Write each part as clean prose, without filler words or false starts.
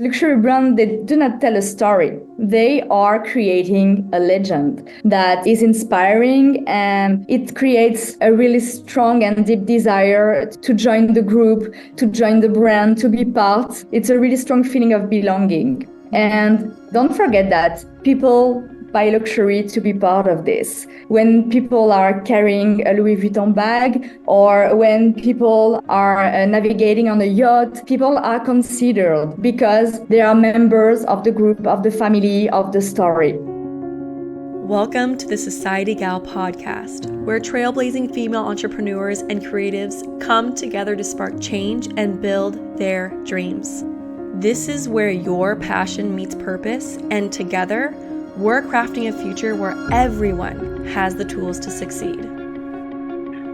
Luxury brands, they do not tell a story. They are creating a legend that is inspiring, and it creates a really strong and deep desire to join the group, to join the brand, to be part. It's a really strong feeling of belonging. And don't forget that people buy luxury to be part of this. When people are carrying a Louis Vuitton bag, or when people are navigating on a yacht, people are considered because they are members of the group, of the family, of the story. Welcome to the Societygal Podcast, where trailblazing female entrepreneurs and creatives come together to spark change and build their dreams. This is where your passion meets purpose, and together, we're crafting a future where everyone has the tools to succeed.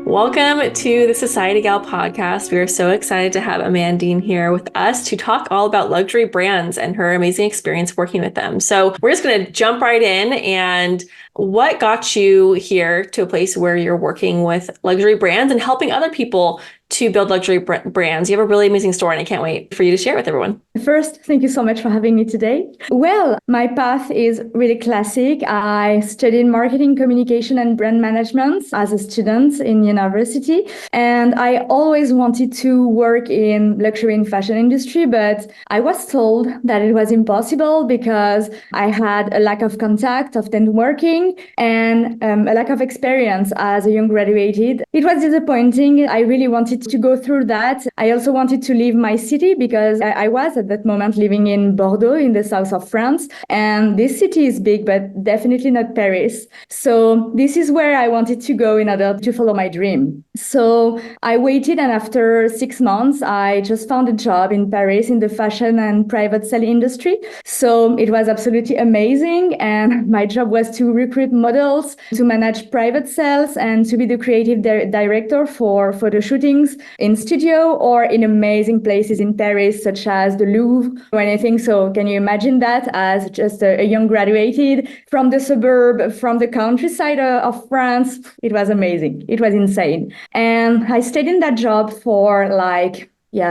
Welcome to the Societygal Podcast. We are so excited to have Amandine here with us to talk all about luxury brands and her amazing experience working with them. So we're just going to jump right in. And what got you here to a place where you're working with luxury brands and helping other people to build luxury brands? You have a really amazing story, and I can't wait for you to share it with everyone. First, thank you so much for having me today. Well, my path is really classic. I studied marketing, communication, and brand management as a student in university. And I always wanted to work in luxury and fashion industry, but I was told that it was impossible because I had a lack of contact, of networking, and a lack of experience as a young graduated. It was disappointing. I really wanted to go through that. I also wanted to leave my city because I was at that moment living in Bordeaux in the south of France. And this city is big, but definitely not Paris. So this is where I wanted to go in order to follow my dream. So I waited, and after 6 months, I just found a job in Paris in the fashion and private sale industry. So it was absolutely amazing. And my job was to recruit models, to manage private sales, and to be the creative director for photo shootings in studio or in amazing places in Paris, such as the Louvre or anything. So can you imagine that as just a young graduated from the suburb, from the countryside of France? It was amazing. It was insane. And I stayed in that job for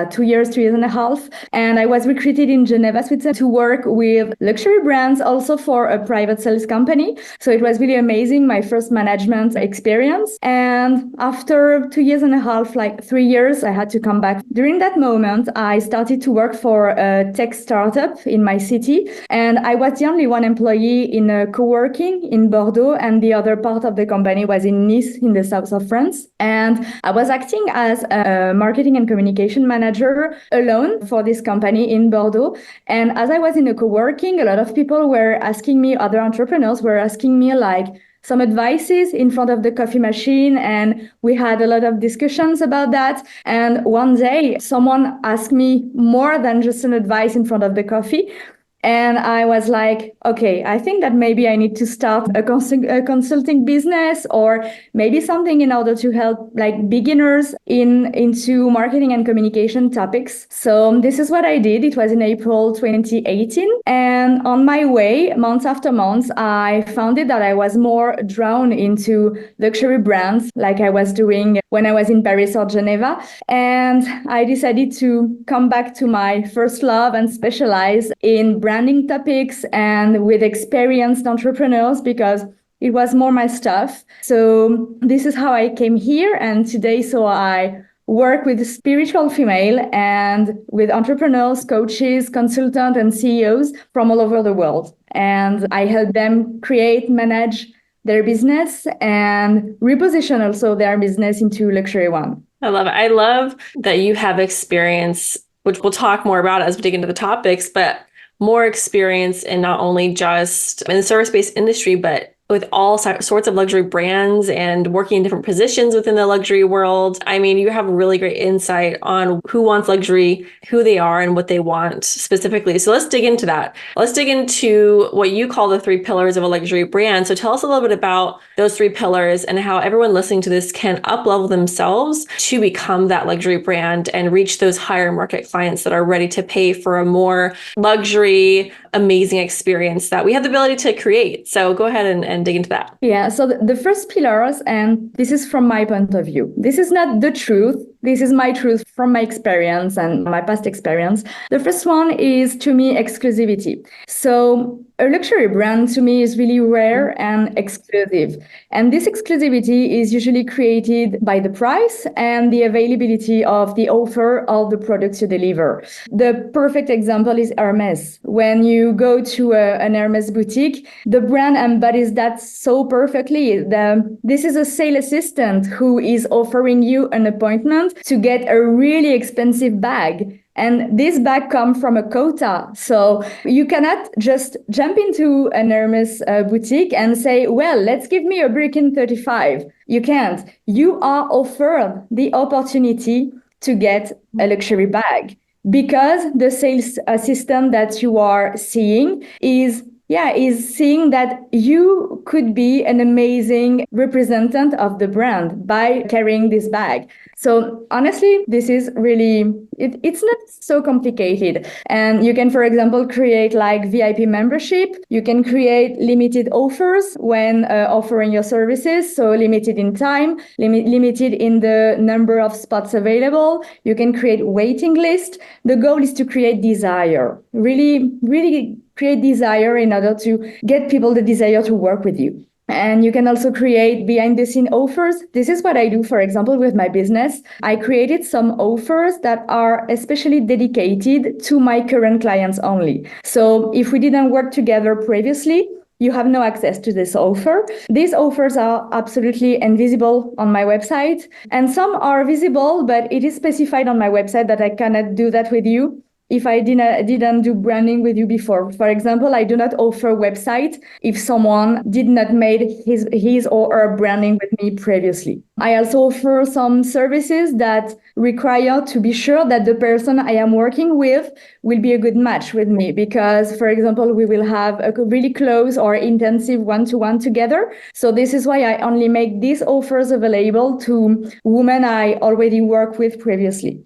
2 years, 2 years and a half. And I was recruited in Geneva, Switzerland to work with luxury brands, also for a private sales company. So it was really amazing, my first management experience. And after 2 years and a half, 3 years, I had to come back. During that moment, I started to work for a tech startup in my city. And I was the only one employee in a co-working in Bordeaux, and the other part of the company was in Nice, in the south of France. And I was acting as a marketing and communication manager alone for this company in Bordeaux. And as I was in a co-working, a lot of people were asking me, other entrepreneurs were asking me some advices in front of the coffee machine. And we had a lot of discussions about that. And one day someone asked me more than just an advice in front of the coffee. And I was like, okay, I think that maybe I need to start a consulting business, or maybe something in order to help beginners into marketing and communication topics. So this is what I did. It was in April 2018. And on my way, month after month, I found that I was more drawn into luxury brands like I was doing when I was in Paris or Geneva. And I decided to come back to my first love and specialize in branding topics and with experienced entrepreneurs, because it was more my stuff. So this is how I came here. And today, so I work with spiritual female and with entrepreneurs, coaches, consultants, and CEOs from all over the world. And I help them create, manage their business and reposition also their business into luxury one. I love it. I love that you have experience, which we'll talk more about as we dig into the topics, but more experience in not only just in the service-based industry, but with all sorts of luxury brands and working in different positions within the luxury world. I mean, you have really great insight on who wants luxury, who they are, and what they want specifically. So let's dig into that. Let's dig into what you call the 3 pillars of a luxury brand. So tell us a little bit about those 3 pillars and how everyone listening to this can up-level themselves to become that luxury brand and reach those higher market clients that are ready to pay for a more luxury, amazing experience that we have the ability to create. So go ahead and dig into that. Yeah, so the first pillars, and this is from my point of view, this is not the truth. This is my truth from my experience and my past experience. The first one is, to me, exclusivity. So a luxury brand to me is really rare and exclusive. And this exclusivity is usually created by the price and the availability of the offer of the products you deliver. The perfect example is Hermes. When you go to an Hermes boutique, the brand embodies that so perfectly. This is a sales assistant who is offering you an appointment to get a really expensive bag. And this bag comes from a quota. So you cannot just jump into an Hermes boutique and say, well, let's give me a Birkin 35. You can't. You are offered the opportunity to get a luxury bag because the sales assistant that you are seeing is seeing that you could be an amazing representative of the brand by carrying this bag. So honestly, this is really, it's not so complicated. And you can, for example, create like VIP membership. You can create limited offers when offering your services. So limited in time, limited in the number of spots available. You can create waiting list. The goal is to create desire, really create desire in order to get people the desire to work with you. And you can also create behind the scene offers. This is what I do, for example, with my business. I created some offers that are especially dedicated to my current clients only. So if we didn't work together previously, you have no access to this offer. These offers are absolutely invisible on my website. And some are visible, but it is specified on my website that I cannot do that with you if I didn't do branding with you before. For example, I do not offer website if someone did not made his or her branding with me previously. I also offer some services that require to be sure that the person I am working with will be a good match with me because, for example, we will have a really close or intensive one-to-one together. So this is why I only make these offers available to women I already work with previously.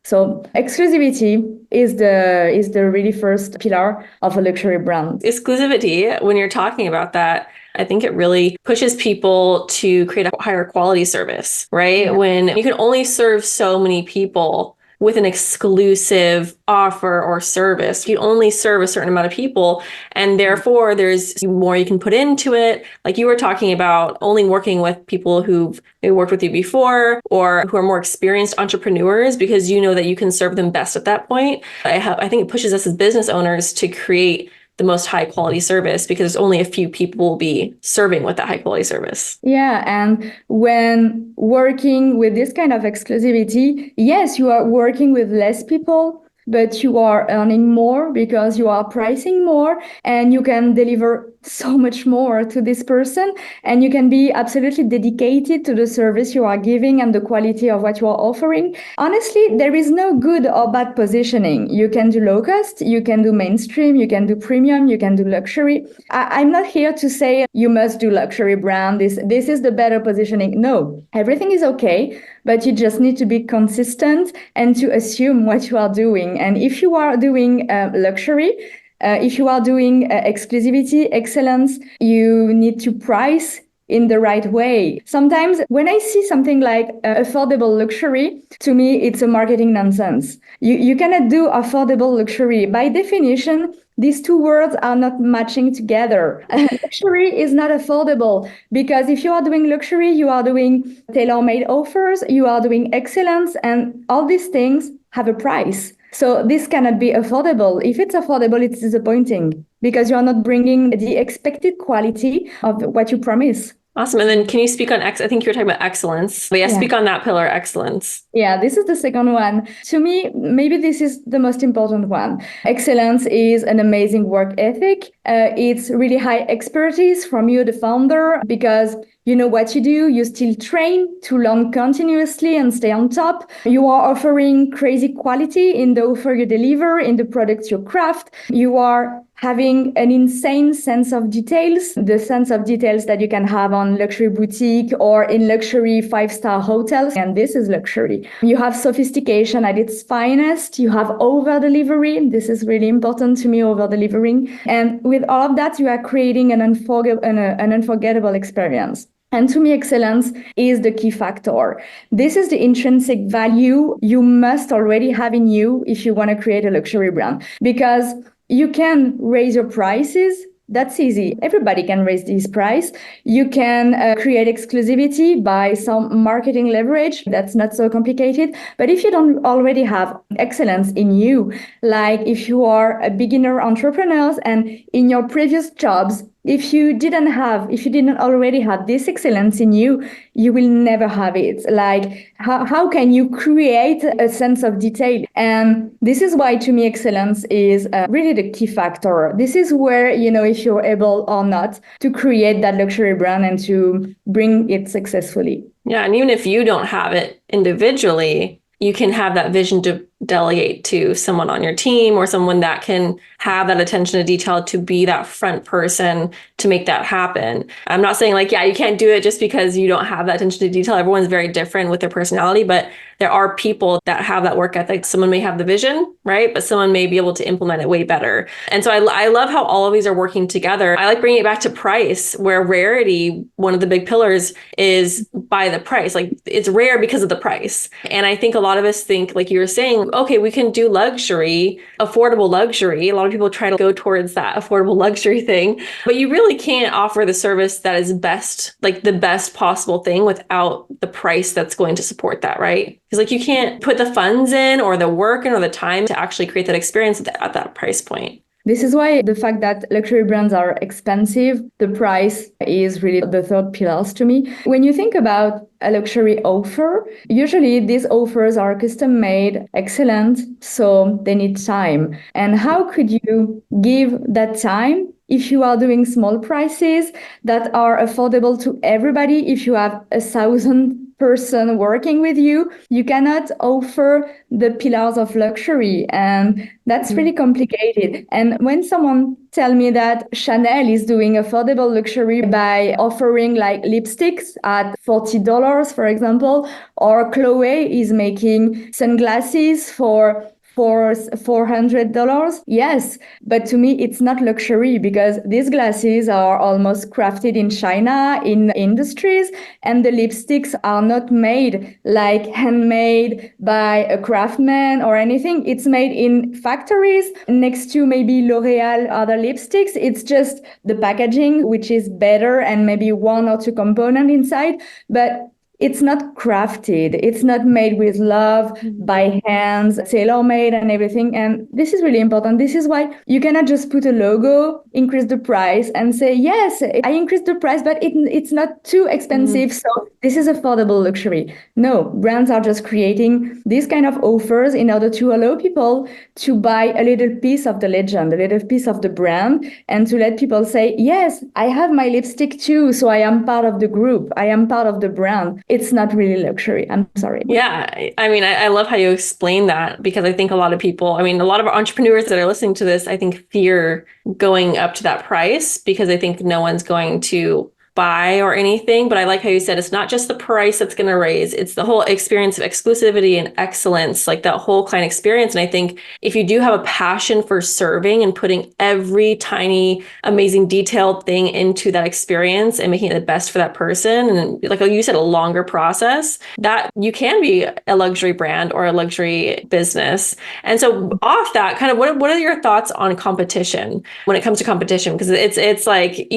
So exclusivity is the really first pillar of a luxury brand. Exclusivity, when you're talking about that, I think it really pushes people to create a higher quality service, right? Yeah. When you can only serve so many people with an exclusive offer or service, you only serve a certain amount of people, and therefore there's more you can put into it. Like you were talking about only working with people who've maybe worked with you before or who are more experienced entrepreneurs because you know that you can serve them best at that point. I think it pushes us as business owners to create the most high quality service because only a few people will be serving with that high quality service. Yeah. And when working with this kind of exclusivity, yes, you are working with less people, but you are earning more because you are pricing more and you can deliver so much more to this person. And you can be absolutely dedicated to the service you are giving and the quality of what you are offering. Honestly, there is no good or bad positioning. You can do low cost, you can do mainstream, you can do premium, you can do luxury. I'm not here to say you must do luxury brand. This is the better positioning. No, everything is okay, but you just need to be consistent and to assume what you are doing. And if you are doing luxury, if you are doing exclusivity, excellence, you need to price in the right way. Sometimes when I see something like affordable luxury, to me, it's a marketing nonsense. You cannot do affordable luxury. By definition, these two words are not matching together. Luxury is not affordable because if you are doing luxury, you are doing tailor-made offers, you are doing excellence, and all these things have a price. So this cannot be affordable. If it's affordable, it's disappointing because you are not bringing the expected quality of what you promise. Awesome. And then can you speak on I think you were talking about excellence. But speak on that pillar, excellence. Yeah, this is the second one. To me, maybe this is the most important one. Excellence is an amazing work ethic. It's really high expertise from you, the founder, because you know what you do. You still train to learn continuously and stay on top. You are offering crazy quality in the offer you deliver, in the products you craft. You are having an insane sense of details, the sense of details that you can have on luxury boutique or in luxury 5-star hotels. And this is luxury. You have sophistication at its finest. You have over delivery. This is really important to me, over delivering. And with all of that, you are creating an unforgettable experience. And to me, excellence is the key factor. This is the intrinsic value you must already have in you if you want to create a luxury brand, because you can raise your prices. That's easy. Everybody can raise this price. You can create exclusivity by some marketing leverage. That's not so complicated. But if you don't already have excellence in you, like if you are a beginner entrepreneur and in your previous jobs, if you didn't already have this excellence in you, you will never have it. Like, how can you create a sense of detail? And this is why, to me, excellence is really the key factor. This is where, if you're able or not to create that luxury brand and to bring it successfully. Yeah. And even if you don't have it individually, you can have that vision to delegate to someone on your team or someone that can have that attention to detail to be that front person to make that happen. I'm not saying like, yeah, you can't do it just because you don't have that attention to detail. Everyone's very different with their personality, but there are people that have that work ethic. Someone may have the vision, right? But someone may be able to implement it way better. And so I love how all of these are working together. I like bringing it back to price, where rarity, one of the big pillars, is by the price. Like, it's rare because of the price. And I think a lot of us think, like you were saying, okay, we can do luxury, affordable luxury. A lot of people try to go towards that affordable luxury thing, but you really can't offer the service that is best, like the best possible thing, without the price that's going to support that, right? Because like you can't put the funds in or the work in or the time to actually create that experience at that price point. This is why the fact that luxury brands are expensive, the price is really the third pillar to me. When you think about a luxury offer, usually these offers are custom made, excellent, so they need time. And how could you give that time if you are doing small prices that are affordable to everybody? If you have 1,000 person working with you, you cannot offer the pillars of luxury, and that's really complicated. And when someone tell me that Chanel is doing affordable luxury by offering like lipsticks at $40, for example, or Chloe is making sunglasses for $400. Yes, but to me, it's not luxury, because these glasses are almost crafted in China in industries, and the lipsticks are not made like handmade by a craftsman or anything. It's made in factories next to maybe L'Oreal other lipsticks. It's just the packaging, which is better, and maybe one or two components inside, but it's not crafted. It's not made with love by hands, tailor-made and everything. And this is really important. This is why you cannot just put a logo, increase the price, and say, yes, I increased the price, but it's not too expensive. So this is affordable luxury. No, brands are just creating these kind of offers in order to allow people to buy a little piece of the legend, a little piece of the brand, and to let people say, yes, I have my lipstick too, so I am part of the group. I am part of the brand. It's not really luxury. I'm sorry. Yeah. I mean, I love how you explain that, because I think a lot of people, I mean, a lot of entrepreneurs that are listening to this, I think fear going up to that price, because I think no one's going to buy or anything. But I like how you said it's not just the price that's going to raise, it's the whole experience of exclusivity and excellence, like that whole client experience. And I think if you do have a passion for serving and putting every tiny, amazing, detailed thing into that experience and making it the best for that person, and like you said, a longer process, that you can be a luxury brand or a luxury business. And so off that, kind of what are your thoughts on competition when it comes to competition? Because it's like,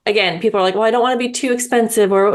again, people are like, well, I don't want to be too expensive, or,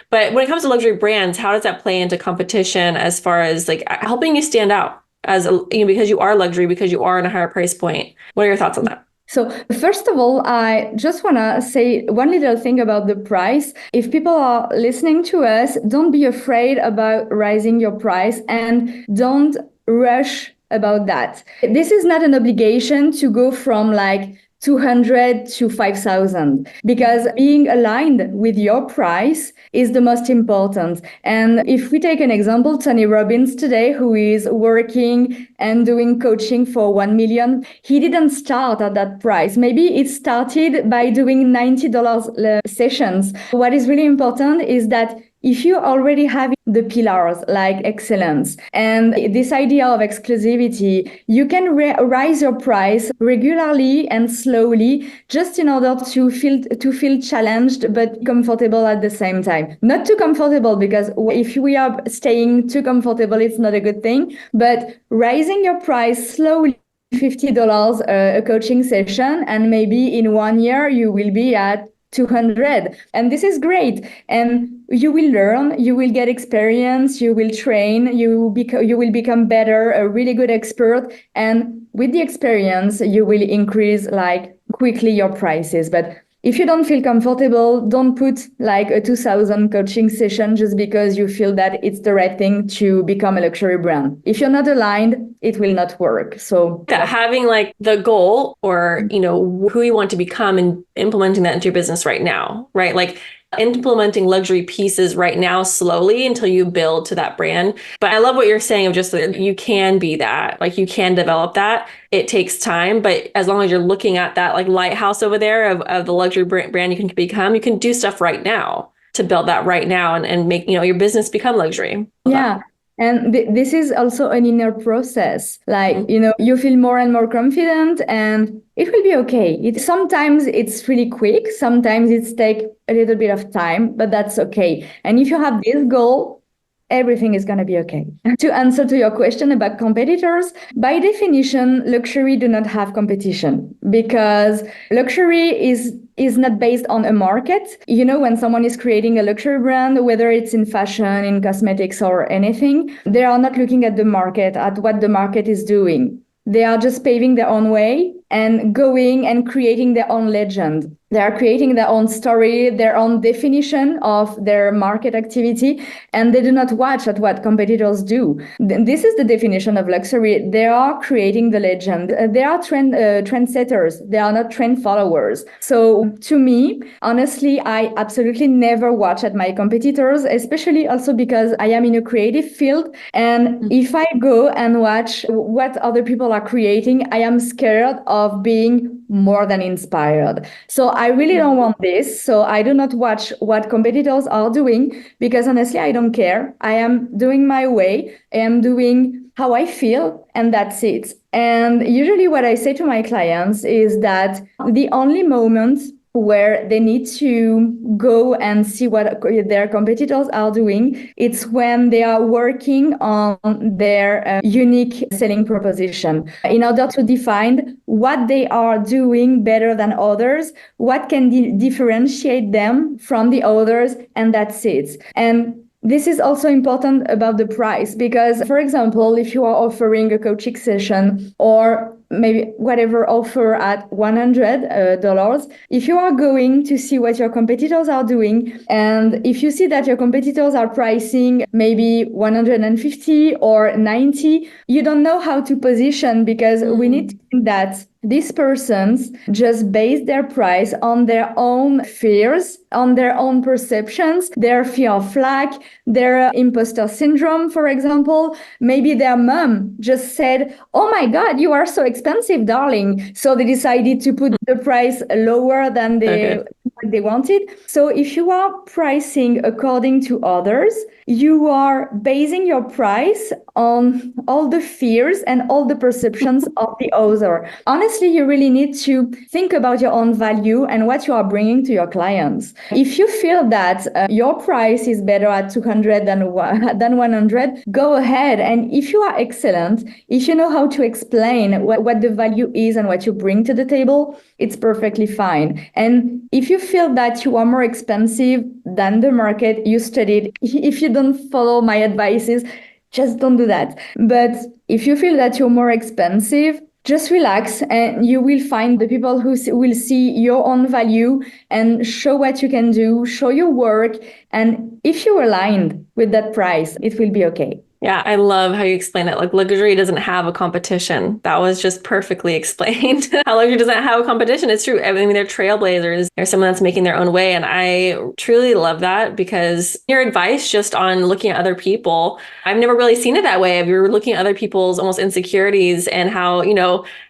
but when it comes to luxury brands, how does that play into competition as far as like helping you stand out as because you are luxury, because you are in a higher price point? What are your thoughts on that? So first of all, I just want to say one little thing about the price. If people are listening to us, don't be afraid about raising your price, and don't rush about that. This is not an obligation to go from like 200 to 5,000, because being aligned with your price is the most important. And if we take an example, Tony Robbins today, who is working and doing coaching for 1 million, he didn't start at that price. Maybe it started by doing $90 sessions. What is really important is that if you already have the pillars like excellence and this idea of exclusivity, you can raise your price regularly and slowly just in order to feel challenged but comfortable at the same time. Not too comfortable, because if we are staying too comfortable, it's not a good thing, but raising your price slowly. $50 a coaching session, and maybe in 1 year you will be at 200, and this is great. And you will learn, you will get experience, you will train, you will become better, a really good expert, and with the experience you will increase like quickly your prices. But if you don't feel comfortable, don't put like a 2,000 coaching session just because you feel that it's the right thing to become a luxury brand. If you're not aligned, it will not work. So having like the goal or, who you want to become and implementing that into your business right now, right? Like implementing luxury pieces right now slowly until you build to that brand. But I love what you're saying of just you can be that, like you can develop that. It takes time, but as long as you're looking at that like lighthouse over there of the luxury brand you can become, you can do stuff right now to build that right now and make, your business become luxury. Yeah. And this is also an inner process. Like, you feel more and more confident and it will be okay. Sometimes it's really quick. Sometimes it's take a little bit of time, but that's okay. And if you have this goal, everything is going to be okay. To answer to your question about competitors, by definition, luxury do not have competition because luxury is not based on a market. When someone is creating a luxury brand, whether it's in fashion, in cosmetics or anything, they are not looking at the market, at what the market is doing. They are just paving their own way and going and creating their own legend. They are creating their own story, their own definition of their market activity, and they do not watch at what competitors do. This is the definition of luxury. They are creating the legend. They are trendsetters. They are not trend followers. So to me, honestly, I absolutely never watch at my competitors, especially also because I am in a creative field. And if I go and watch what other people are creating, I am scared of being more than inspired. So I really don't want this. So I do not watch what competitors are doing because honestly, I don't care. I am doing my way. I am doing how I feel, and that's it. And usually what I say to my clients is that the only moment where they need to go and see what their competitors are doing, it's when they are working on their unique selling proposition in order to define what they are doing better than others, what can differentiate them from the others, and that's it. And this is also important about the price because, for example, if you are offering a coaching session or maybe whatever offer at $100, if you are going to see what your competitors are doing, and if you see that your competitors are pricing maybe 150 or 90, you don't know how to position because we need to think that these persons just base their price on their own fears, on their own perceptions, their fear of lack, their imposter syndrome, for example. Maybe their mom just said, "Oh my God, you are so expensive, darling." So they decided to put the price lower than what they wanted. So if you are pricing according to others, you are basing your price on all the fears and all the perceptions of the other. Honestly, you really need to think about your own value and what you are bringing to your clients. If you feel that your price is better at 200 than 100, go ahead. And if you are excellent, if you know how to explain what the value is and what you bring to the table, it's perfectly fine. And if you feel that you are more expensive than the market, you studied. If you don't follow my advices, just don't do that. But if you feel that you're more expensive, just relax and you will find the people who will see your own value and show what you can do, show your work. And if you're aligned with that price, it will be okay. Yeah, I love how you explain it. Like luxury doesn't have a competition. That was just perfectly explained. How luxury doesn't have a competition. It's true. I mean, they're trailblazers. They're someone that's making their own way. And I truly love that because your advice just on looking at other people, I've never really seen it that way. If you're looking at other people's almost insecurities and how,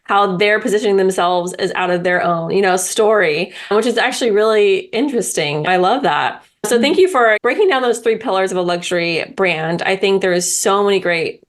how they're positioning themselves as out of their own, story, which is actually really interesting. I love that. So thank you for breaking down those 3 pillars of a luxury brand. I think there's so many great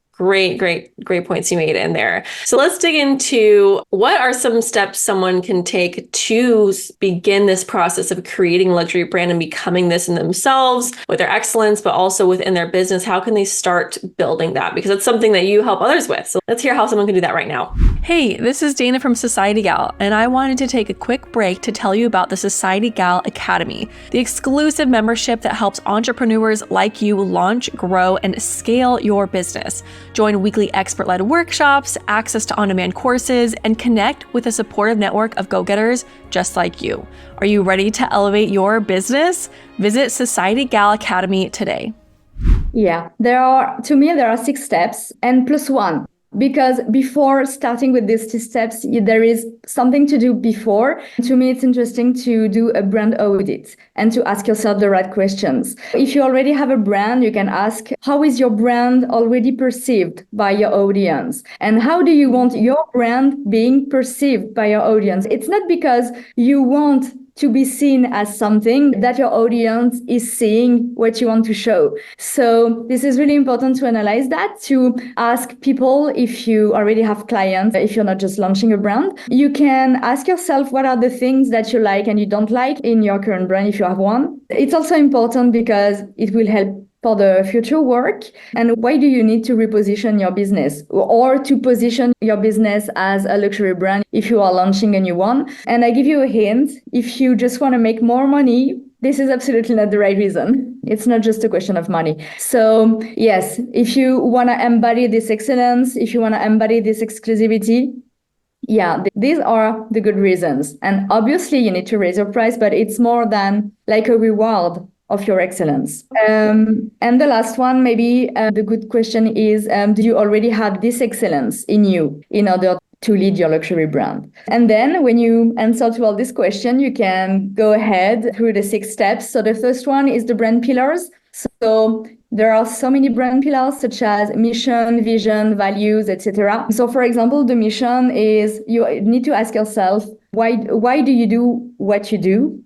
points you made in there. So let's dig into what are some steps someone can take to begin this process of creating a luxury brand and becoming this in themselves with their excellence, but also within their business. How can they start building that? Because it's something that you help others with. So let's hear how someone can do that right now. Hey, this is Dana from Societygal, and I wanted to take a quick break to tell you about the Societygal Academy, the exclusive membership that helps entrepreneurs like you launch, grow, and scale your business. Join weekly expert-led workshops, access to on-demand courses, and connect with a supportive network of go-getters just like you. Are you ready to elevate your business? Visit Societygal Academy today. Yeah, there are 6 steps and plus 1. Because before starting with these 2 steps, there is something to do before. To me, it's interesting to do a brand audit and to ask yourself the right questions. If you already have a brand, you can ask, how is your brand already perceived by your audience? And how do you want your brand being perceived by your audience? It's not because you want to be seen as something that your audience is seeing what you want to show. So this is really important to analyze that, to ask people if you already have clients, if you're not just launching a brand. You can ask yourself what are the things that you like and you don't like in your current brand if you have one. It's also important because it will help for the future work. And why do you need to reposition your business or to position your business as a luxury brand if you are launching a new one? And I give you a hint, if you just want to make more money, this is absolutely not the right reason. It's not just a question of money. So yes, if you want to embody this excellence, if you want to embody this exclusivity, yeah, these are the good reasons. And obviously you need to raise your price, but it's more than like a reward of your excellence. And the last one, maybe the good question is, do you already have this excellence in you in order to lead your luxury brand? And then when you answer to all this question, you can go ahead through the 6 steps. So the first one is the brand pillars. So there are so many brand pillars such as mission, vision, values, etc. So for example, the mission is, you need to ask yourself, why do you do what you do?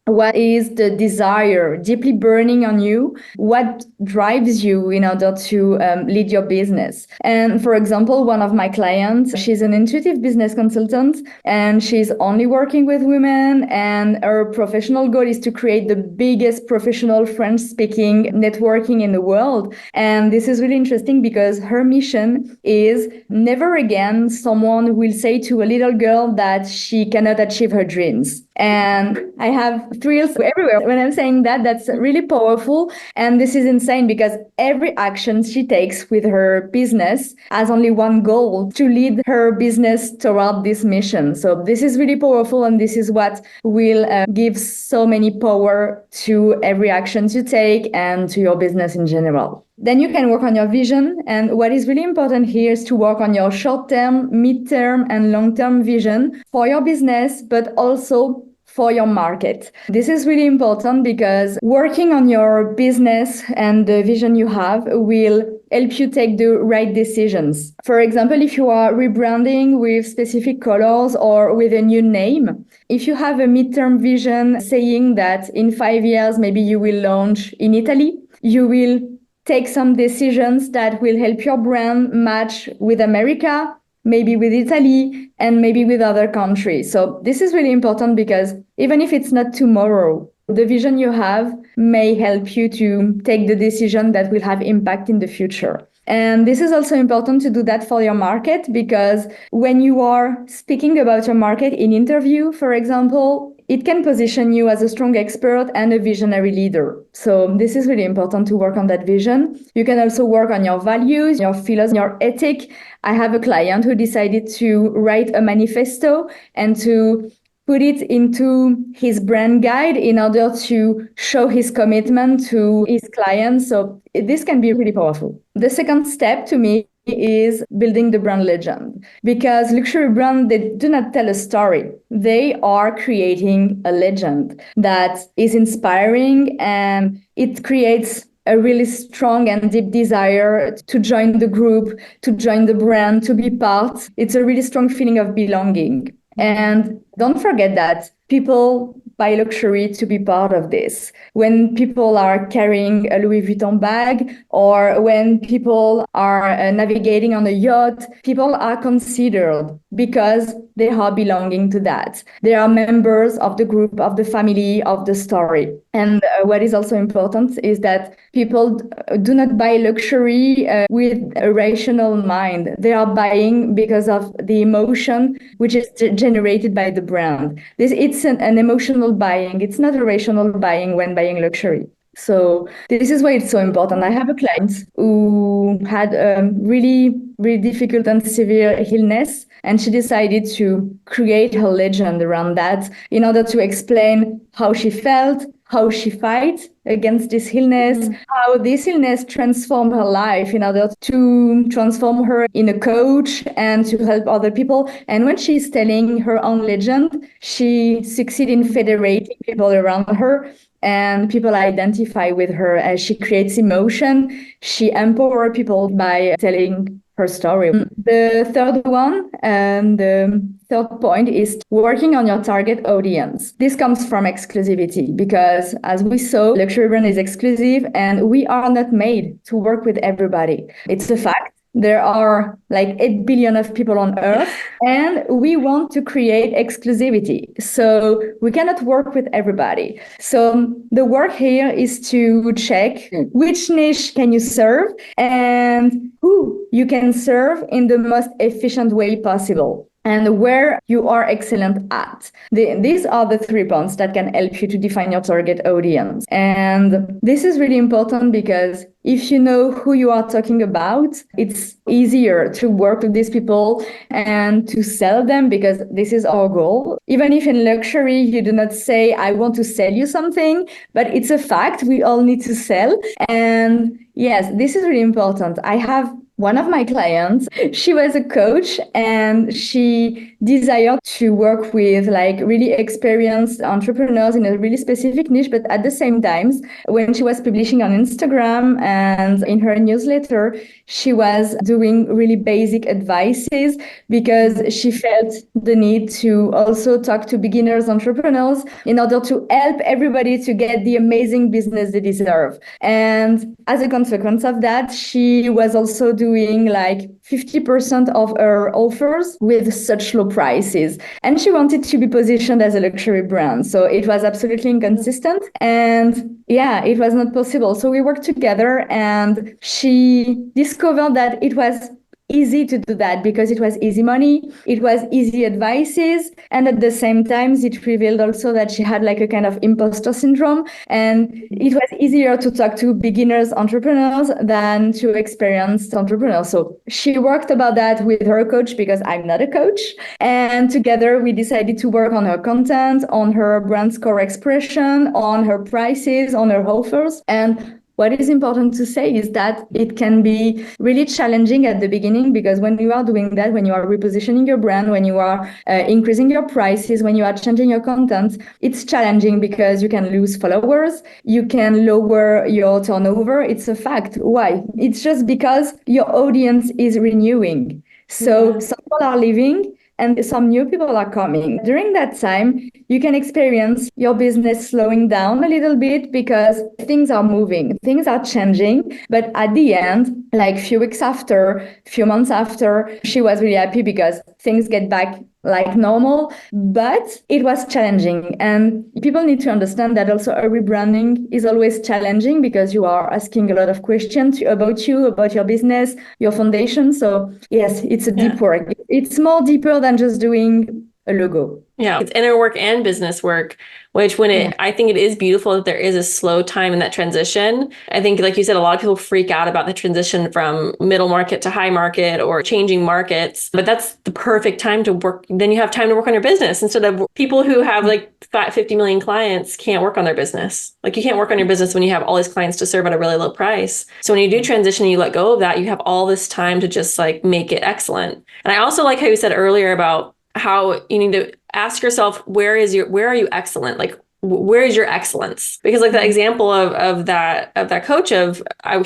What is the desire deeply burning on you? What drives you in order to lead your business? And for example, one of my clients, she's an intuitive business consultant and she's only working with women, and her professional goal is to create the biggest professional French-speaking networking in the world. And this is really interesting because her mission is never again someone will say to a little girl that she cannot achieve her dreams. And I have thrills everywhere when I'm saying that. That's really powerful. And this is insane because every action she takes with her business has only one goal: to lead her business toward this mission. So this is really powerful. And this is what will give so many power to every action you take and to your business in general. Then you can work on your vision. And what is really important here is to work on your short-term, mid-term, and long-term vision for your business, but also for your market. This is really important because working on your business and the vision you have will help you take the right decisions. For example, if you are rebranding with specific colors or with a new name, if you have a midterm vision saying that in 5 years, maybe you will launch in Italy, you will take some decisions that will help your brand match with America, maybe with Italy, and maybe with other countries. So this is really important because even if it's not tomorrow, the vision you have may help you to take the decision that will have impact in the future. And this is also important to do that for your market, because when you are speaking about your market in interview, for example, it can position you as a strong expert and a visionary leader. So this is really important to work on that vision. You can also work on your values, your philosophy, your ethic. I have a client who decided to write a manifesto and to put it into his brand guide in order to show his commitment to his clients. So this can be really powerful. The second step to me is building the brand legend, because luxury brands, they do not tell a story. They are creating a legend that is inspiring, and it creates a really strong and deep desire to join the group, to join the brand, to be part. It's a really strong feeling of belonging. And don't forget that people buy luxury to be part of this. When people are carrying a Louis Vuitton bag, or when people are navigating on a yacht, people are considered because they are belonging to that. They are members of the group, of the family, of the story. And what is also important is that people do not buy luxury with a rational mind. They are buying because of the emotion which is generated by the brand. It's an emotional buying. It's not a rational buying when buying luxury. So this is why it's so important. I have a client who had a really, really difficult and severe illness, and she decided to create her legend around that in order to explain how she felt, how she fights against this illness, how this illness transformed her life in order to transform her in a coach and to help other people. And when she's telling her own legend, she succeeds in federating people around her, and people identify with her as she creates emotion. She empowers people by telling her story. The third one, and the third point, is working on your target audience. This comes from exclusivity because, as we saw, luxury brand is exclusive and we are not made to work with everybody. It's a fact. There are like 8 billion of people on earth, and we want to create exclusivity. So we cannot work with everybody. So the work here is to check which niche can you serve and who you can serve in the most efficient way possible, and where you are excellent at. These are the 3 points that can help you to define your target audience. And this is really important because if you know who you are talking about, it's easier to work with these people and to sell them, because this is our goal. Even if in luxury, you do not say, I want to sell you something, but it's a fact. We all need to sell. And yes, this is really important. I have one of my clients, she was a coach and she desired to work with like really experienced entrepreneurs in a really specific niche. But at the same time, when she was publishing on Instagram and in her newsletter, she was doing really basic advices because she felt the need to also talk to beginners entrepreneurs in order to help everybody to get the amazing business they deserve. And as a consequence of that, she was also doing like 50% of her offers with such low prices. And she wanted to be positioned as a luxury brand. So it was absolutely inconsistent. And yeah, it was not possible. So we worked together and she discovered that it was easy to do that because it was easy money, it was easy advices, and at the same time it revealed also that she had like a kind of imposter syndrome, and it was easier to talk to beginners entrepreneurs than to experienced entrepreneurs. So she worked about that with her coach because I'm not a coach, and together we decided to work on her content, on her brand's core expression, on her prices, on her offers. And what is important to say is that it can be really challenging at the beginning, because when you are doing that, when you are repositioning your brand, when you are increasing your prices, when you are changing your content, it's challenging because you can lose followers, you can lower your turnover. It's a fact. Why? It's just because your audience is renewing. So some people are leaving and some new people are coming. During that time, you can experience your business slowing down a little bit because things are moving, things are changing. But at the end, like few weeks after, few months after, she was really happy because things get back like normal, but it was challenging. And people need to understand that also a rebranding is always challenging because you are asking a lot of questions about you, about your business, your foundation. So yes, it's a deep work. It's more deeper than just doing a logo. Yeah, it's inner work and business work, which I think it is beautiful that there is a slow time in that transition. I think, like you said, a lot of people freak out about the transition from middle market to high market or changing markets, but that's the perfect time to work. Then you have time to work on your business instead of people who have like 50 million clients can't work on their business. Like you can't work on your business when you have all these clients to serve at a really low price. So when you do transition and you let go of that, you have all this time to just like make it excellent. And I also like how you said earlier about how you need to ask yourself, where are you excellent? Like, where is your excellence? Because like that example of that coach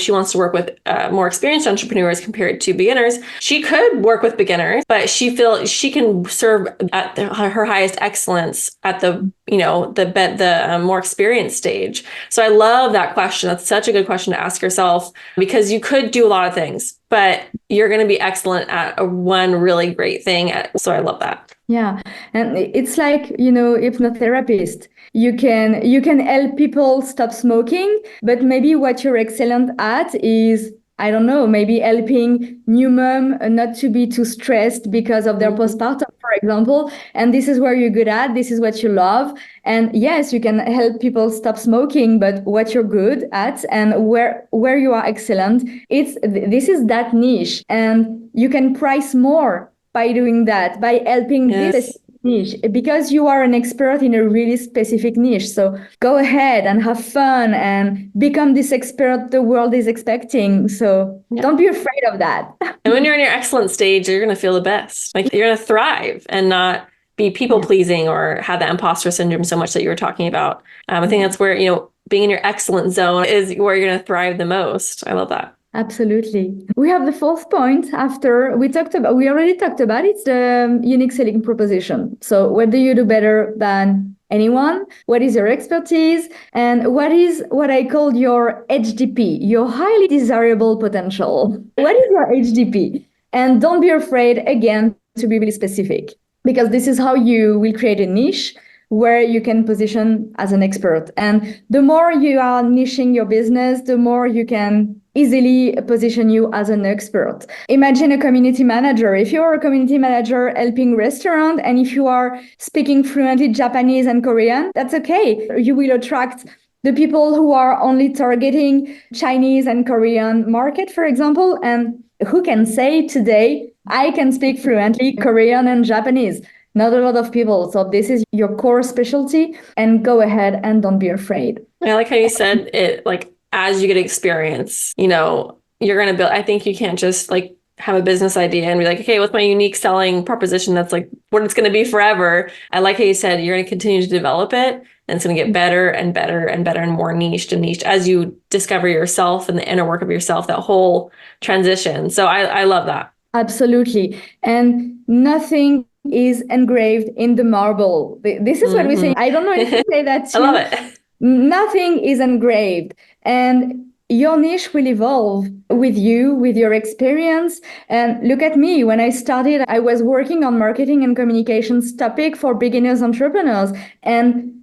she wants to work with more experienced entrepreneurs compared to beginners. She could work with beginners, but she feels she can serve at her highest excellence at the the more experienced stage. So I love that question. That's such a good question to ask yourself, because you could do a lot of things, but you're going to be excellent at one really great thing. So I love that. Yeah. And it's like, hypnotherapist. You can help people stop smoking, but maybe what you're excellent at is, I don't know, maybe helping new mom not to be too stressed because of their postpartum, for example. And this is where you're good at. This is what you love. And yes, you can help people stop smoking, but what you're good at and where you are excellent, this is that niche. And you can price more by doing that, by helping this niche, because you are an expert in a really specific niche. So go ahead and have fun and become this expert the world is expecting. So don't be afraid of that. And when you're in your excellent stage, you're going to feel the best. Like, you're going to thrive and not be people pleasing or have that imposter syndrome so much that you were talking about. I think that's where, being in your excellent zone is where you're going to thrive the most. I love that. Absolutely. We have the fourth point after we already talked about it, the unique selling proposition. So what do you do better than anyone? What is your expertise? And what is what I call your HDP, your highly desirable potential? What is your HDP? And don't be afraid, again, to be really specific, because this is how you will create a niche where you can position as an expert. And the more you are niching your business, the more you can easily position you as an expert. Imagine a community manager. If you're a community manager helping restaurant, and if you are speaking fluently Japanese and Korean, that's okay. You will attract the people who are only targeting Chinese and Korean market, for example. And who can say today, I can speak fluently Korean and Japanese? Not a lot of people. So this is your core specialty, and go ahead and don't be afraid. I like how you said it, like, as you get experience, you're going to build. I think you can't just like have a business idea and be like, okay, what's my unique selling proposition? That's like what it's going to be forever. I like how you said you're going to continue to develop it, and it's going to get better and better and better and more niched and niched as you discover yourself and the inner work of yourself, that whole transition. So I love that. Absolutely. And nothing is engraved in the marble. This is what we say. I don't know if you say that too. I love it. Nothing is engraved, and your niche will evolve with you, with your experience. And look at me. When I started, I was working on marketing and communications topic for beginners entrepreneurs, and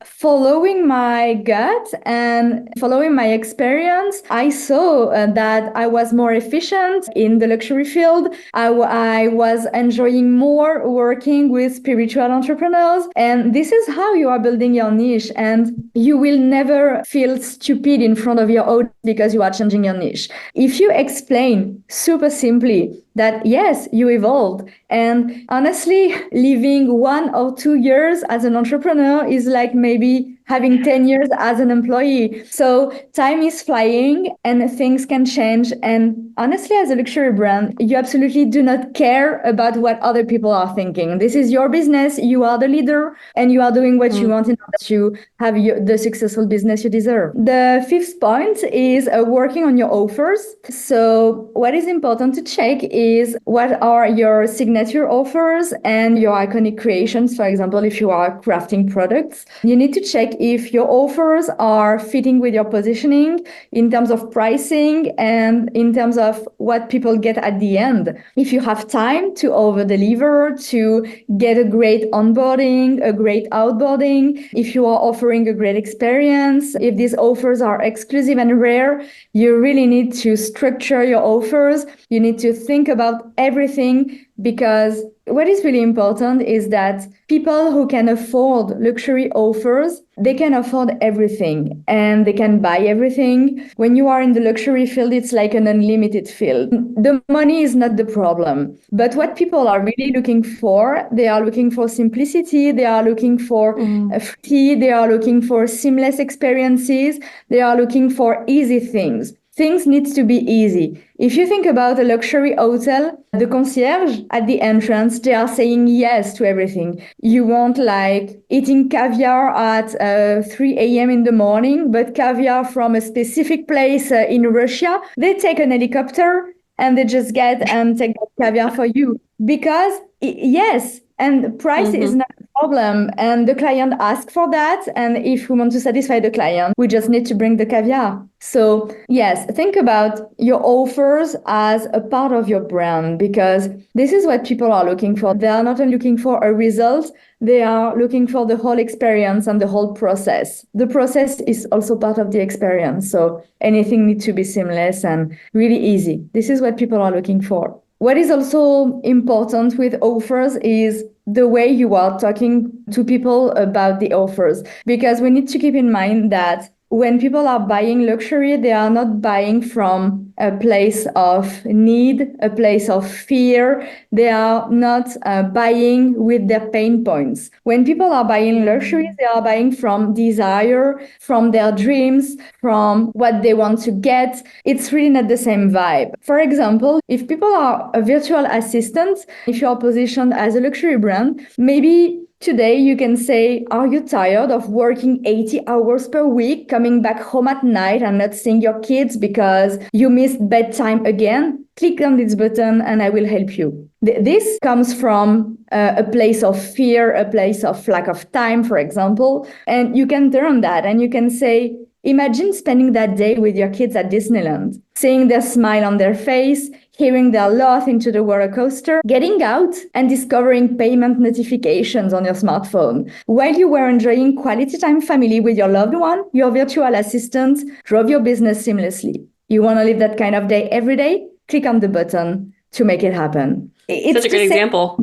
following my gut and following my experience, I saw that I was more efficient in the luxury field. I was enjoying more working with spiritual entrepreneurs. And this is how you are building your niche. And you will never feel stupid in front of your audience because you are changing your niche. If you explain super simply that, yes, you evolved. And honestly, living 1 or 2 years as an entrepreneur is like maybe having 10 years as an employee. So time is flying and things can change. And honestly, as a luxury brand, you absolutely do not care about what other people are thinking. This is your business. You are the leader, and you are doing what you want in order to have the successful business you deserve. The fifth point is working on your offers. So what is important to check is what are your signature offers and your iconic creations. For example, if you are crafting products, you need to check if your offers are fitting with your positioning in terms of pricing and in terms of what people get at the end. If you have time to over deliver, to get a great onboarding, a great outboarding, if you are offering a great experience, if these offers are exclusive and rare, you really need to structure your offers. You need to think about everything, because what is really important is that people who can afford luxury offers, they can afford everything and they can buy everything. When you are in the luxury field, it's like an unlimited field. The money is not the problem. But what people are really looking for, they are looking for simplicity, they are looking for free, they are looking for seamless experiences, they are looking for easy things. Things need to be easy. If you think about a luxury hotel, the concierge at the entrance, they are saying yes to everything. You want like eating caviar at 3 a.m. in the morning, but caviar from a specific place in Russia. They take an helicopter and they just get and take that caviar for you. Because yes, and price is not a problem. And the client asks for that. And if we want to satisfy the client, we just need to bring the caviar. So yes, think about your offers as a part of your brand, because this is what people are looking for. They are not only looking for a result, they are looking for the whole experience and the whole process. The process is also part of the experience. So anything needs to be seamless and really easy. This is what people are looking for. What is also important with offers is the way you are talking to people about the offers, because we need to keep in mind that when people are buying luxury, they are not buying from a place of need, a place of fear. They are not buying with their pain points. When people are buying luxury, they are buying from desire, from their dreams, from what they want to get. It's really not the same vibe. For example, if people are a virtual assistant, if you are positioned as a luxury brand, maybe today, you can say, are you tired of working 80 hours per week, coming back home at night and not seeing your kids because you missed bedtime again? Click on this button and I will help you. This comes from a place of fear, a place of lack of time, for example. And you can turn that and you can say, imagine spending that day with your kids at Disneyland, seeing their smile on their face, hearing their laugh into the roller coaster, getting out and discovering payment notifications on your smartphone. While you were enjoying quality time family with your loved one, your virtual assistant drove your business seamlessly. You want to live that kind of day every day? Click on the button to make it happen. It's such a great example.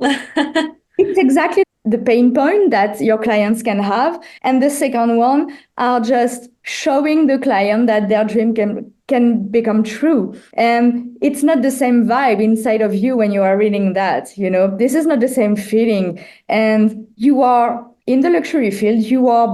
It's exactly the pain point that your clients can have. And the second one are just showing the client that their dream can become true. And it's not the same vibe inside of you when you are reading that, this is not the same feeling. And you are in the luxury field, you are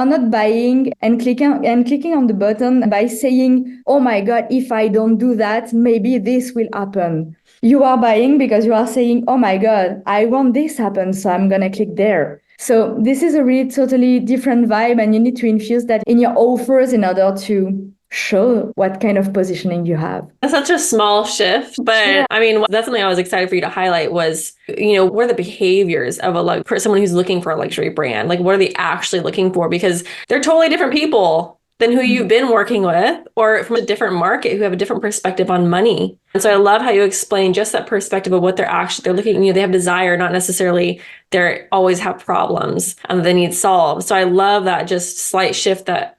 not buying and clicking on the button by saying, oh my God, if I don't do that, maybe this will happen. You are buying because you are saying, oh my God, I want this happen, so I'm going to click there. So this is a really totally different vibe, and you need to infuse that in your offers in order to show what kind of positioning you have. That's such a small shift, but yeah. I mean, that's something I was excited for you to highlight was, what are the behaviors of for someone who's looking for a luxury brand? Like, what are they actually looking for? Because they're totally different people than who you've been working with, or from a different market who have a different perspective on money. And so I love how you explain just that perspective of what they're looking, they have desire, not necessarily they always have problems and they need solved. So I love that just slight shift that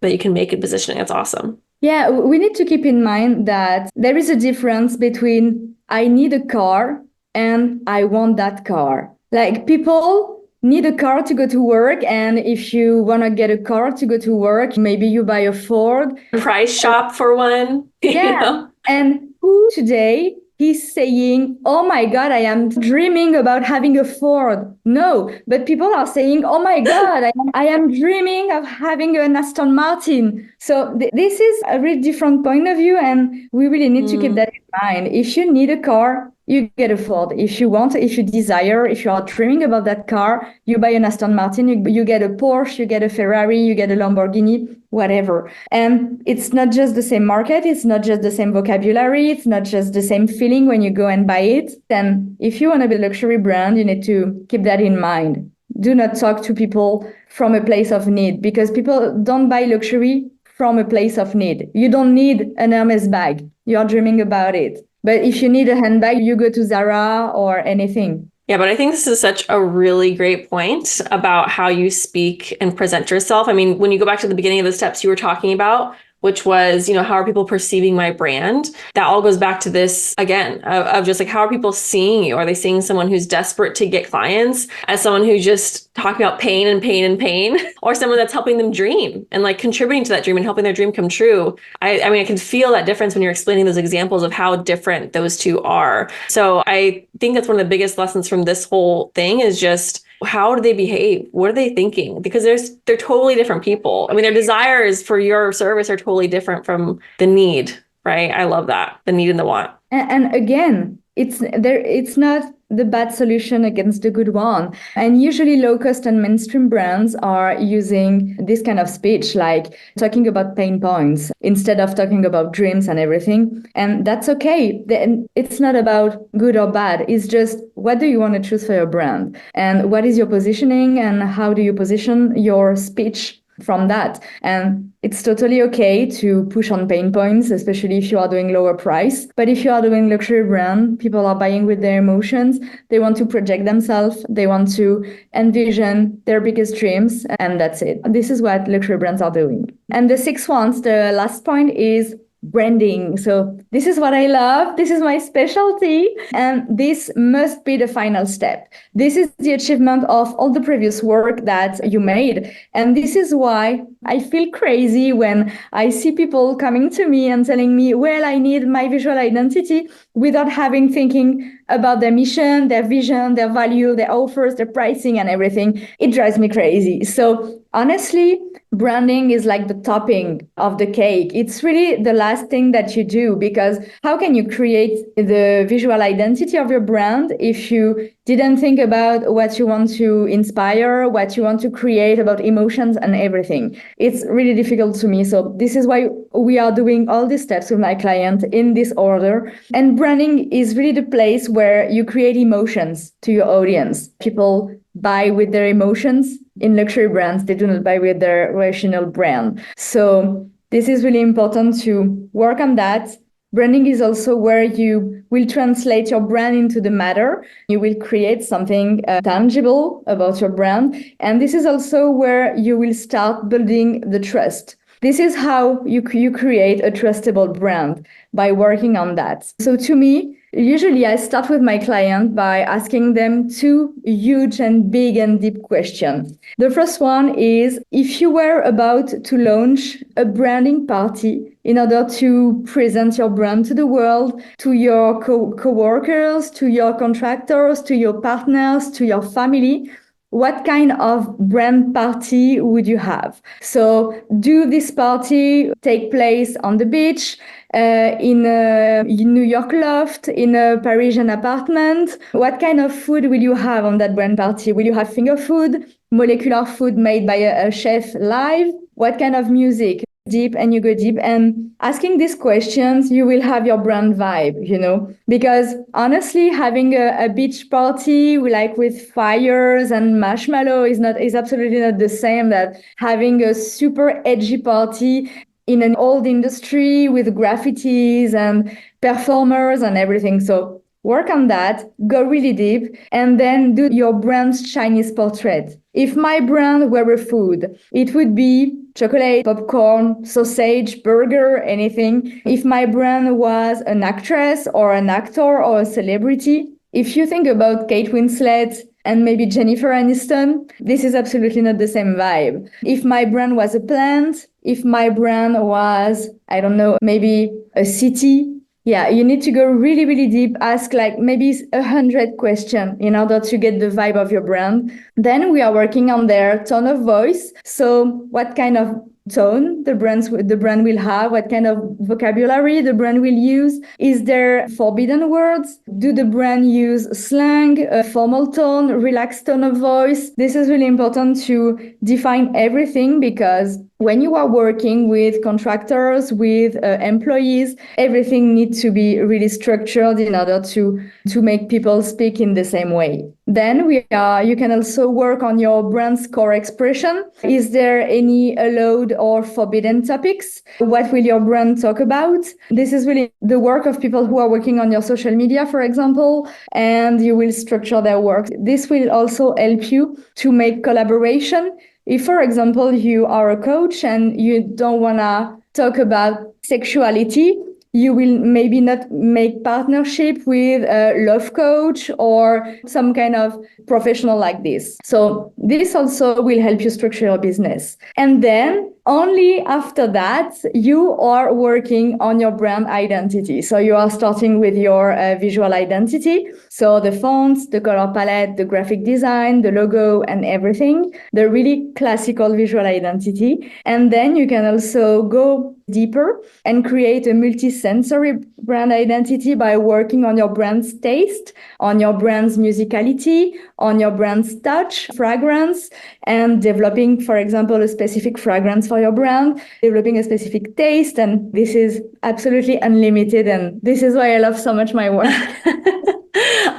you can make in positioning. It's awesome. Yeah, we need to keep in mind that there is a difference between I need a car and I want that car. Like, people need a car to go to work, and if you want to get a car to go to work, maybe you buy a Ford. Price shop for one. Yeah. And who today he's saying, oh my God, I am dreaming about having a Ford. No, but people are saying, oh my God, I am dreaming of having an Aston Martin. So this is a really different point of view, and we really need to keep that in mind. If you need a car, you get a Ford. If you desire, if you are dreaming about that car, you buy an Aston Martin, you get a Porsche, you get a Ferrari, you get a Lamborghini, whatever. And it's not just the same market. It's not just the same vocabulary. It's not just the same feeling when you go and buy it. Then if you want to be a luxury brand, you need to keep that in mind. Do not talk to people from a place of need, because people don't buy luxury from a place of need. You don't need an Hermes bag. You are dreaming about it. But if you need a handbag, you go to Zara or anything. Yeah, but I think this is such a really great point about how you speak and present yourself. I mean, when you go back to the beginning of the steps you were talking about, which was, how are people perceiving my brand? That all goes back to this again of just like, how are people seeing you? Are they seeing someone who's desperate to get clients as someone who's just talking about pain and pain and pain, or someone that's helping them dream and like contributing to that dream and helping their dream come true? I mean, I can feel that difference when you're explaining those examples of how different those two are. So I think that's one of the biggest lessons from this whole thing is just, how do they behave? What are they thinking? Because they're totally different people. I mean, their desires for your service are totally different from the need right? I love that. The need and the want. And again, it's not the bad solution against the good one. And usually low cost and mainstream brands are using this kind of speech, like talking about pain points instead of talking about dreams and everything. And that's okay. Then it's not about good or bad. It's just, what do you want to choose for your brand? And what is your positioning, and how do you position your speech from that? And it's totally okay to push on pain points, especially if you are doing lower price. But if you are doing luxury brand, people are buying with their emotions. They want to project themselves. They want to envision their biggest dreams. And that's it. This is what luxury brands are doing. And the sixth one, the last point, is branding. So this is what I love. This is my specialty. And this must be the final step. This is the achievement of all the previous work that you made. And this is why I feel crazy when I see people coming to me and telling me, well, I need my visual identity, without having thinking about their mission, their vision, their value, their offers, their pricing and everything. It drives me crazy. So honestly, branding is like the topping of the cake. It's really the last thing that you do, because how can you create the visual identity of your brand if you didn't think about what you want to inspire, what you want to create, about emotions and everything? It's really difficult to me. So this is why we are doing all these steps with my client in this order. And branding is really the place where you create emotions to your audience. People buy with their emotions. In luxury brands, they do not buy with their rational brand. So this is really important to work on that. Branding is also where you will translate your brand into the matter. You will create something tangible about your brand. And this is also where you will start building the trust. This is how you create a trustable brand, by working on that. So to me, usually I start with my client by asking them two huge and big and deep questions. The first one is, if you were about to launch a branding party in order to present your brand to the world, to your co-workers, to your contractors, to your partners, to your family, what kind of brand party would you have? So do this party take place on the beach, in a New York loft, in a Parisian apartment? What kind of food will you have on that brand party? Will you have finger food, molecular food made by a chef live? What kind of music? Deep, and you go deep, and asking these questions, you will have your brand vibe, because honestly, having a beach party like with fires and marshmallow is absolutely not the same that having a super edgy party in an old industry with graffitis and performers and everything. So work on that, go really deep, and then do your brand's Chinese portrait. If my brand were a food, it would be chocolate, popcorn, sausage, burger, anything. If my brand was an actress or an actor or a celebrity, if you think about Kate Winslet and maybe Jennifer Aniston, this is absolutely not the same vibe. If my brand was a plant, if my brand was, I don't know, maybe a city, yeah, you need to go really, really deep, ask like maybe 100 questions in order to get the vibe of your brand. Then we are working on their tone of voice. So what kind of tone the brand will have, what kind of vocabulary the brand will use. Is there forbidden words? Do the brand use slang, a formal tone, relaxed tone of voice? This is really important to define everything, because when you are working with contractors, with employees, everything needs to be really structured in order to make people speak in the same way. Then you can also work on your brand's core expression. Is there any allowed or forbidden topics? What will your brand talk about? This is really the work of people who are working on your social media, for example, and you will structure their work. This will also help you to make collaboration. If, for example, you are a coach and you don't want to talk about sexuality, you will maybe not make partnership with a love coach or some kind of professional like this. So this also will help you structure your business. And then only after that, you are working on your brand identity. So you are starting with your visual identity. So the fonts, the color palette, the graphic design, the logo, and everything, the really classical visual identity. And then you can also go deeper and create a multi-sensory brand identity by working on your brand's taste, on your brand's musicality, on your brand's touch, fragrance, and developing, for example, a specific fragrance for your brand, developing a specific taste. And this is absolutely unlimited. And this is why I love so much my work.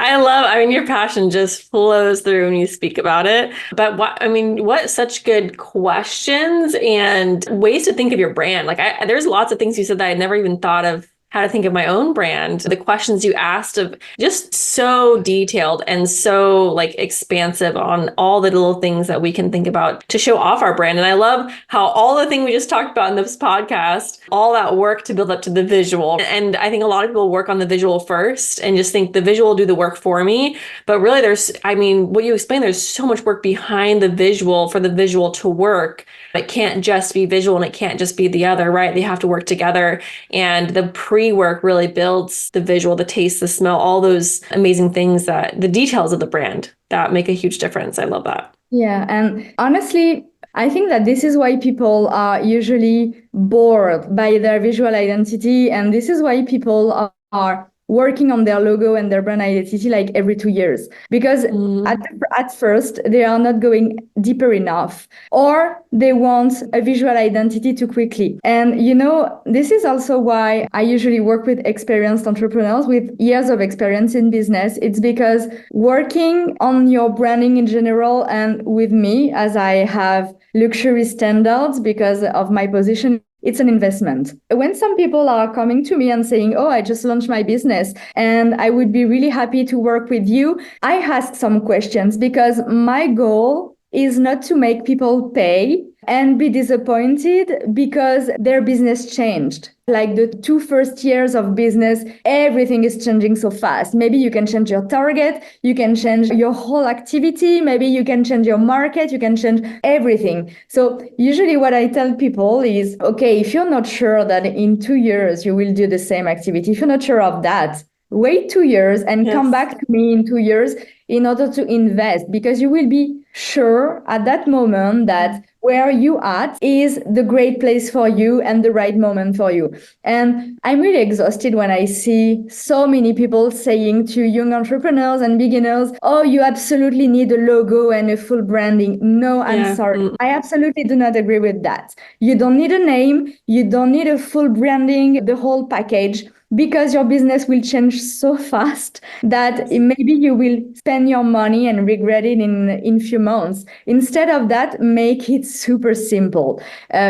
I mean, your passion just flows through when you speak about it. But what such good questions and ways to think of your brand. Like there's lots of things you said that I never even thought of how to think of my own brand. The questions you asked of just so detailed and so like expansive on all the little things that we can think about to show off our brand. And I love how all the things we just talked about in this podcast, all that work to build up to the visual. And I think a lot of people work on the visual first and just think the visual will do the work for me. But really what you explained, there's so much work behind the visual for the visual to work. It can't just be visual and it can't just be the other, right? They have to work together. And the pre-work really builds the visual, the taste, the smell, all those amazing things the details of the brand that make a huge difference. I love that. Yeah. And honestly, I think that this is why people are usually bored by their visual identity. And this is why people are working on their logo and their brand identity like every 2 years, because at first they are not going deeper enough, or they want a visual identity too quickly. And this is also why I usually work with experienced entrepreneurs with years of experience in business. It's because working on your branding in general, and with me, as I have luxury standards because of my position, it's an investment. When some people are coming to me and saying, oh, I just launched my business and I would be really happy to work with you, I ask some questions, because my goal is not to make people pay and be disappointed because their business changed. Like the 2 first years of business, everything is changing so fast. Maybe you can change your target, you can change your whole activity, maybe you can change your market, you can change everything. So usually what I tell people is, okay, if you're not sure that in 2 years you will do the same activity, if you're not sure of that, wait 2 years and come back to me in 2 years in order to invest, because you will be sure at that moment that where you at is the great place for you and the right moment for you. And I'm really exhausted when I see so many people saying to young entrepreneurs and beginners, oh, you absolutely need a logo and a full branding. No, I'm sorry. I absolutely do not agree with that. You don't need a name. You don't need a full branding, the whole package, because your business will change so fast that maybe you will spend your money and regret it in few months. Instead of that, make it super simple.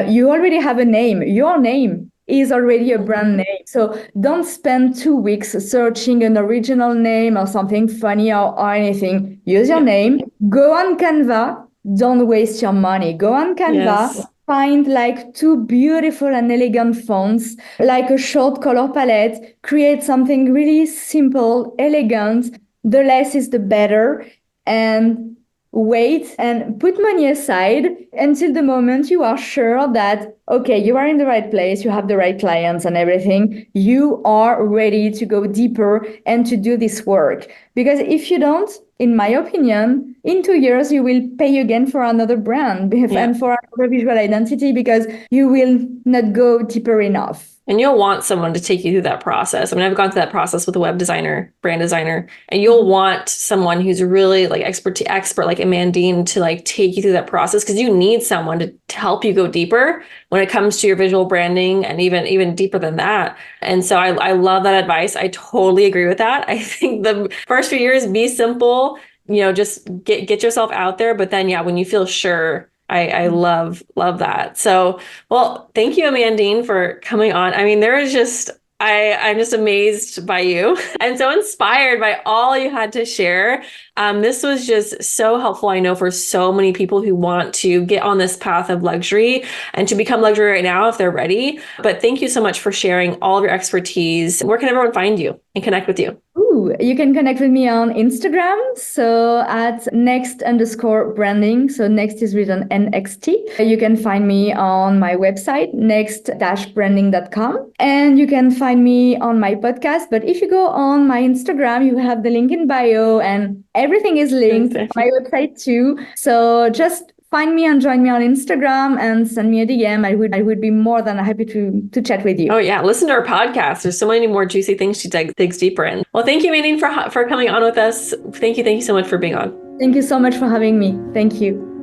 You already have a name. Your name is already a brand name. So don't spend 2 weeks searching an original name or something funny or anything. Use your name. Go on Canva. Don't waste your money. Go on Canva. Find like 2 beautiful and elegant fonts, like a short color palette, create something really simple, elegant. The less is the better. And wait and put money aside until the moment you are sure that, okay, you are in the right place, you have the right clients and everything. You are ready to go deeper and to do this work. Because if you don't, in my opinion, in 2 years, you will pay again for another brand and for another visual identity, because you will not go deeper enough. And you'll want someone to take you through that process. I mean, I've gone through that process with a web designer, brand designer, and you'll want someone who's really like expert like Amandine to like take you through that process, because you need someone to help you go deeper when it comes to your visual branding, and even deeper than that. And so I love that advice. I totally agree with that. I think the first few years, be simple, just get yourself out there. But then, when you feel sure, I love that. So, well, thank you, Amandine, for coming on. I mean, there is just, I'm just amazed by you and so inspired by all you had to share. This was just so helpful, I know, for so many people who want to get on this path of luxury and to become luxury right now if they're ready. But thank you so much for sharing all of your expertise. Where can everyone find you and connect with you? You can connect with me on Instagram. So at next_branding. So next is written NXT. You can find me on my website, next-branding.com. And you can find me on my podcast. But if you go on my Instagram, you have the link in bio and everything is linked to my website too. So just find me and join me on Instagram and send me a DM. I would be more than happy to chat with you. Oh yeah, listen to our podcast. There's so many more juicy things she digs deeper in. Well, thank you, Amandine, for coming on with us. Thank you so much for being on. Thank you so much for having me. Thank you.